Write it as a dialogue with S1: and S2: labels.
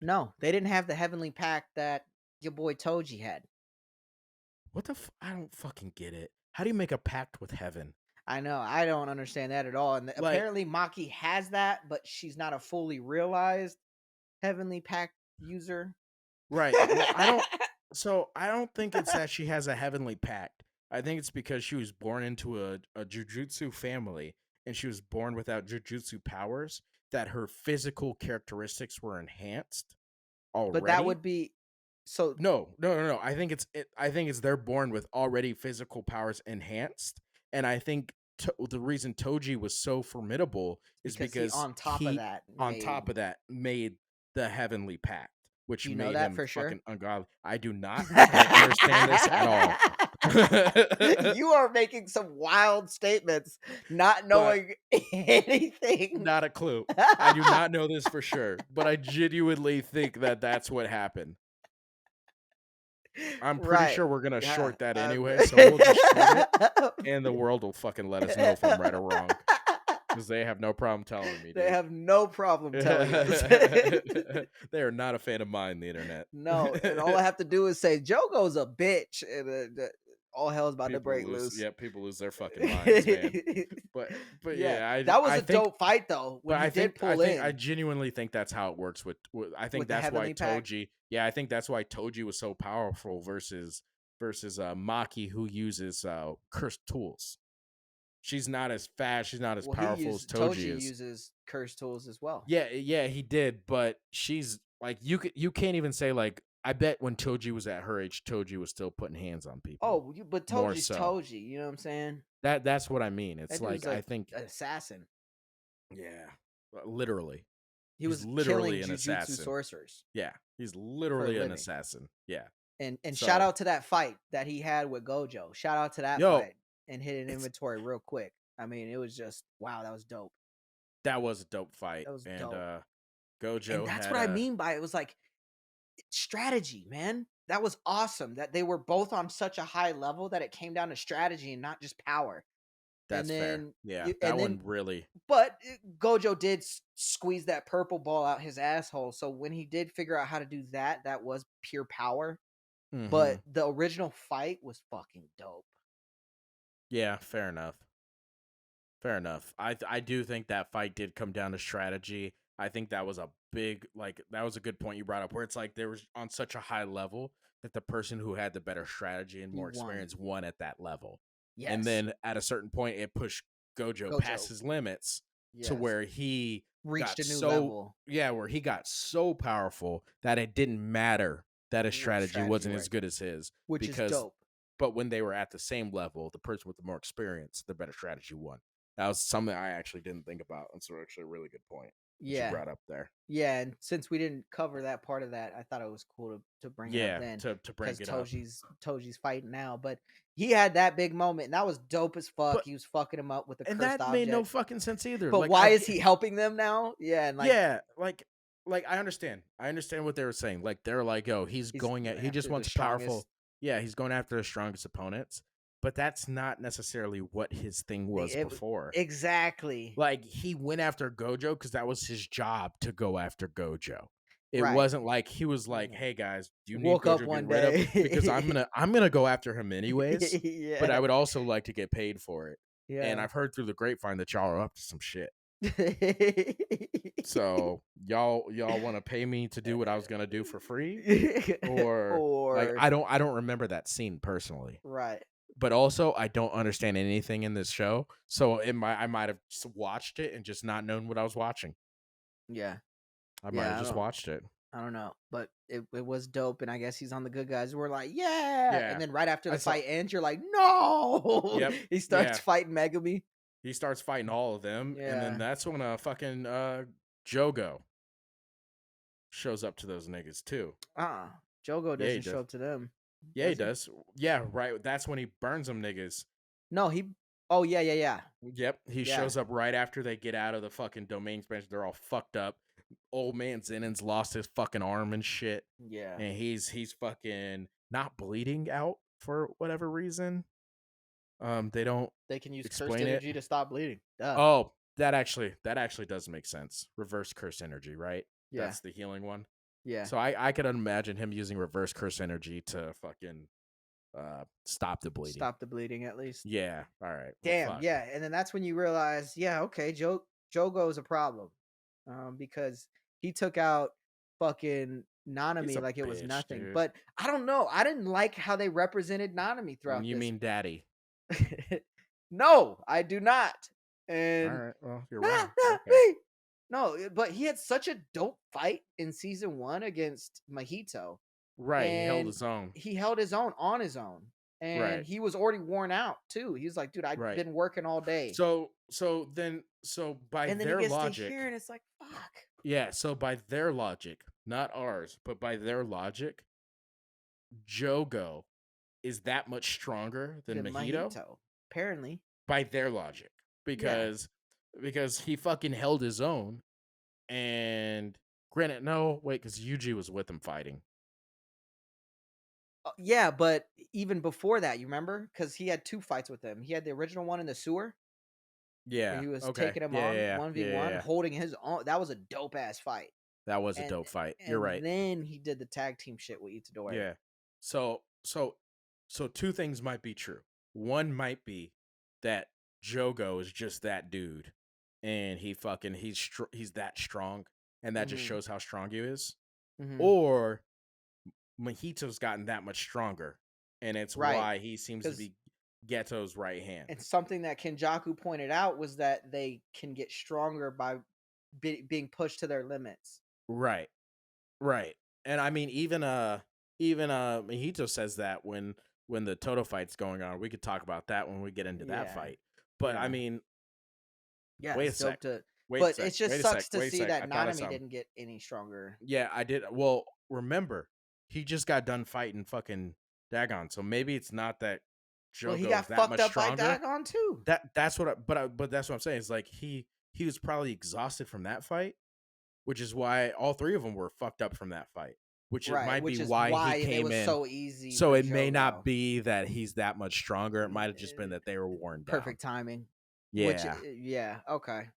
S1: No, they didn't have the heavenly pact that your boy Toji had.
S2: What the? I don't fucking get it. How do you make a pact with heaven?
S1: I know. I don't understand that at all. And
S2: Like,
S1: apparently Maki has that, but she's not a fully realized heavenly pact user.
S2: right. Well, I don't. So I don't think it's that she has a heavenly pact. I think it's because she was born into a jujutsu family and she was born without jujutsu powers, that her physical characteristics were enhanced
S1: But that
S2: already.
S1: would be so.
S2: No. I think it's they're born with already physical powers enhanced, and I think the reason Toji was so formidable is
S1: Because he
S2: because
S1: on top of
S2: he,
S1: that
S2: on
S1: made.
S2: top of that, made the heavenly pact, which
S1: Do you know
S2: made
S1: that
S2: him
S1: for sure?
S2: fucking ungodly. I do not. I don't understand this at all.
S1: You are making some wild statements, not
S2: But
S1: knowing anything.
S2: not a clue. I do not know this for sure, but I genuinely think that that's what happened. I'm pretty
S1: Right.
S2: sure we're gonna
S1: Yeah.
S2: short that anyway, so we'll just short it, and the world will fucking let us know if I'm right or wrong, because they have no problem telling me,
S1: They
S2: dude.
S1: have no problem telling us.
S2: They are not a fan of mine, the internet.
S1: No, and all I have to do is say Jogo's a bitch, and all hell's about to break loose.
S2: People lose their fucking minds, man. But
S1: Yeah,
S2: yeah,
S1: that was
S2: I
S1: a
S2: think,
S1: dope fight though when
S2: but
S1: he did pull
S2: I
S1: in
S2: genuinely think that's how it works I think
S1: with the
S2: that's why
S1: heavenly pack.
S2: Toji, yeah, I think that's why Toji was so powerful versus Maki, who uses cursed tools. She's not as fast, she's not as
S1: Well, he
S2: powerful as
S1: used
S2: Toji
S1: Toji
S2: is.
S1: uses curse tools as well.
S2: Yeah, he did, but she's like, you can't even say, like, I bet when Toji was at her age, Toji was still putting hands on people.
S1: Oh, but
S2: More
S1: Toji's
S2: so.
S1: Toji. You know what I'm saying?
S2: That's what I mean. It's
S1: That
S2: like,
S1: dude's
S2: I
S1: a
S2: think,
S1: an assassin.
S2: yeah, literally.
S1: He
S2: He's
S1: was killing
S2: literally an
S1: jujutsu
S2: assassin.
S1: sorcerers
S2: Yeah, he's
S1: for a
S2: literally an
S1: living.
S2: assassin. Yeah.
S1: And shout
S2: So,
S1: out to that fight that he had with Gojo. Shout out to that
S2: yo,
S1: fight and hit an
S2: it's
S1: inventory real quick. I mean, it was just wow, that was dope.
S2: that was a dope fight,
S1: That was
S2: and
S1: dope. And
S2: Gojo
S1: that's
S2: had
S1: what I
S2: a
S1: mean by it was like strategy, man. That was awesome that they were both on such a high level that it came down to strategy and not just power. And
S2: that's fair.
S1: then
S2: Yeah,
S1: and
S2: that
S1: then
S2: one really.
S1: but Gojo did squeeze that purple ball out his asshole. So when he did figure out how to do that, that was pure power. But
S2: Mhm.
S1: the original fight was fucking dope.
S2: Yeah, fair enough. Fair enough. I do think that fight did come down to strategy. I think that was a big, like, that was a good point you brought up, where it's like there was on such a high level that the person who had the better strategy and
S1: He
S2: more
S1: won.
S2: experience won at that level. And
S1: Yes.
S2: then at a certain point it pushed Gojo past
S1: Gojo.
S2: his limits to
S1: Yes.
S2: where he
S1: Reached
S2: got
S1: a new
S2: so,
S1: level.
S2: yeah, where he got so powerful that it didn't matter that his
S1: What
S2: strategy
S1: strategy
S2: wasn't as
S1: worked.
S2: good as his,
S1: Which is
S2: because
S1: dope.
S2: but when they were at the same level, the person with the more experience, the better strategy won. That was something I actually didn't think about. That's actually a really good point that you
S1: Yeah.
S2: brought up there.
S1: Yeah, and since we didn't cover that part of that, I thought it was cool to bring it up
S2: Yeah,
S1: then
S2: to bring
S1: because
S2: it up.
S1: Toji's fighting now, but he had that big moment and that was dope as fuck.
S2: But
S1: He was fucking him up with a
S2: and
S1: cursed
S2: that made no
S1: object.
S2: fucking sense either.
S1: But
S2: Like
S1: why is he helping them now? Yeah, and like
S2: yeah, like I understand. I understand what they were saying. Like they're like, "Oh, he's
S1: he's
S2: going at
S1: going
S2: he just
S1: after the
S2: wants powerful."
S1: strongest.
S2: Yeah, he's going after the strongest opponents, but that's not necessarily what his thing was before.
S1: Exactly.
S2: Like he went after Gojo because that was his job to go after Gojo. It
S1: Right.
S2: wasn't like he was like, "Hey guys, do you need
S1: Woke
S2: Gojo
S1: up
S2: to get
S1: one
S2: rid of?"
S1: day.
S2: Because I'm gonna go after him anyways. But I
S1: Yeah.
S2: would also like to get paid for it. And
S1: Yeah.
S2: I've heard through the grapevine that y'all are up to some shit. So y'all want to pay me to do what I was gonna do for free, or like
S1: Or
S2: I don't remember that scene personally.
S1: right.
S2: But also, I don't understand anything in this show, so I might have watched it and just not known what I was watching.
S1: Yeah.
S2: I might have
S1: Yeah,
S2: just watched it.
S1: I don't know, but it was dope, and I guess he's on the good guys. We're like, yeah, and
S2: Yeah,
S1: then right after
S2: I
S1: the
S2: saw.
S1: fight ends, you're like, no.
S2: Yep.
S1: He starts
S2: Yeah,
S1: fighting Megumi.
S2: he starts fighting all of them, and then
S1: Yeah.
S2: that's when fucking Jogo shows up to those niggas too.
S1: Jogo
S2: Yeah, he
S1: doesn't show
S2: does.
S1: up to them,
S2: Yeah, he
S1: does he?
S2: does. Yeah, right. That's when he burns them niggas.
S1: No, he. Oh yeah, yeah, yeah,
S2: Yep, he
S1: yeah,
S2: shows up right after they get out of the fucking domain expansion. They're all fucked up. Old man Zenon's lost his fucking arm and shit,
S1: yeah.
S2: and he's fucking not bleeding out for whatever reason. They don't
S1: They can use cursed
S2: explain it.
S1: energy to stop bleeding. Duh.
S2: Oh, that actually does make sense. Reverse curse energy, right?
S1: Yeah,
S2: That's the healing one.
S1: Yeah.
S2: So I could imagine him using reverse curse energy to fucking stop the bleeding.
S1: Stop the bleeding at least.
S2: Yeah. All right. Well,
S1: Damn,
S2: fuck.
S1: yeah, and then that's when you realize, yeah, okay, Jogo is a problem, because he took out fucking
S2: He's
S1: Nanami
S2: a
S1: like it was
S2: bitch,
S1: nothing.
S2: dude.
S1: But I don't know. I didn't like how they represented Nanami throughout
S2: You
S1: this.
S2: mean daddy?
S1: No, I do not.
S2: All
S1: And
S2: right. Well, you're
S1: nah,
S2: wrong.
S1: nah,
S2: Okay.
S1: me. No, but he had such a dope fight in season 1 against Mahito,
S2: Right. He held
S1: and
S2: his own.
S1: he held his own on his own, and
S2: Right.
S1: he was already worn out too. He was like, "Dude, I've
S2: Right.
S1: been working all day."
S2: So by
S1: And then he
S2: their
S1: gets to here,
S2: logic,
S1: and it's like, "Fuck."
S2: yeah. So by their logic, not ours, but by their logic, Jogo is that much stronger than
S1: The
S2: Mahito
S1: Mahito, apparently.
S2: by their logic
S1: Yeah.
S2: because he fucking held his own. And granted, no, wait, because Yuji was with him fighting.
S1: Yeah, but even before that, you remember? Because he had 2 fights with him. He had the original one in the sewer where
S2: Yeah.
S1: he was
S2: Okay.
S1: taking him
S2: Yeah.
S1: on
S2: Yeah. Yeah. Yeah.
S1: 1v1,
S2: Yeah.
S1: holding his own. That was a dope ass fight.
S2: That was a
S1: And
S2: dope fight. You're
S1: and
S2: right.
S1: then he did the tag team shit with Itadori.
S2: Yeah. So so so two things might be true. One might be that Jogo is just that dude, and he's that strong, and that just
S1: Mhm.
S2: shows how strong he is.
S1: Mhm.
S2: Or Mahito's gotten that much stronger, and it's
S1: Right.
S2: why he seems to
S1: 'Cause
S2: be Geto's right hand.
S1: and something that Kenjaku pointed out was that they can get stronger by being pushed to their limits.
S2: Right. Right. And I mean even Mahito says that when the Toto fight's going on. We could talk about that when we get into that
S1: Yeah.
S2: fight. But I
S1: Yeah.
S2: mean,
S1: Yeah,
S2: wait a
S1: it's
S2: sec.
S1: dope to
S2: Wait a
S1: but
S2: sec.
S1: it just
S2: Wait a sec.
S1: sucks to
S2: Wait a
S1: see
S2: sec. I
S1: that
S2: thought of
S1: Nanami
S2: something.
S1: didn't get any stronger.
S2: Yeah, I did. Well, remember, he just got done fighting fucking Dagon. So maybe it's not that
S1: Well, he
S2: Jogo's
S1: got
S2: that
S1: fucked
S2: much
S1: up by
S2: stronger.
S1: Dagon too.
S2: That's what but that's what I'm saying. Is like he was probably exhausted from that fight, which is why all three of them were fucked up from that fight.
S1: Right,
S2: Might be
S1: which is
S2: why he
S1: why it
S2: came
S1: was
S2: in.
S1: so easy
S2: So
S1: for
S2: it may not
S1: Jogo.
S2: be that he's that much stronger. It might have just been that they were worn down.
S1: Perfect timing. Which
S2: Yeah.
S1: yeah, okay.